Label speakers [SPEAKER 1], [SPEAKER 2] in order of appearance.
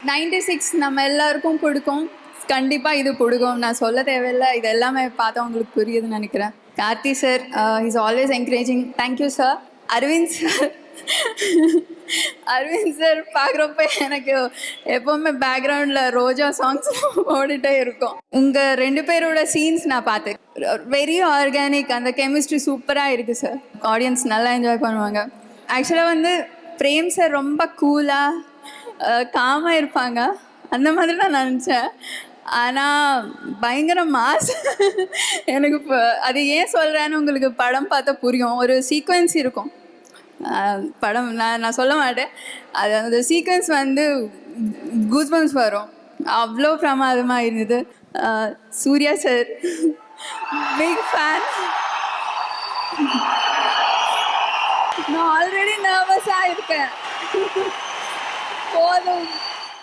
[SPEAKER 1] 96 நம்ம எல்லாருக்கும் பிடிக்கும். கண்டிப்பாக இது பிடிக்கும், நான் சொல்ல தேவையில்லை. இது எல்லாமே பார்த்தா உங்களுக்கு புரியுதுன்னு நினைக்கிறேன். Karthi sir is always encouraging. Thank you sir. Aravind sir Aravind sir பார்க்குறப்ப எனக்கு எப்போவுமே பேக்ரவுண்டில் ரோஜா சாங்ஸ் ஓடிட்டே இருக்கும். உங்கள் 2 பேரோட சீன்ஸ் நான் பார்த்தேன். வெரி ஆர்கானிக், அந்த கெமிஸ்ட்ரி சூப்பராக இருக்குது சார். ஆடியன்ஸ் நல்லா என்ஜாய் பண்ணுவாங்க. ஆக்சுவலாக வந்து பிரேம் சார் ரொம்ப கூலாக காமாக இருப்பாங்க, அந்த மாதிரி தான் நான் நினச்சேன். ஆனால் பயங்கர மாஸ். எனக்கு இப்போ அது ஏன் சொல்கிறேன்னு உங்களுக்கு படம் பார்த்தா புரியும். ஒரு சீக்வென்ஸ் இருக்கும், படம் நான் சொல்ல மாட்டேன். அது அந்த சீக்வென்ஸ் வந்து கூஸ்பம்ஸ் வரும், அவ்வளோ பிரமாதமாக இருந்தது. Suriya sir big fan. நான் ஆல்ரெடி நர்வஸாக இருக்கேன். போதும்.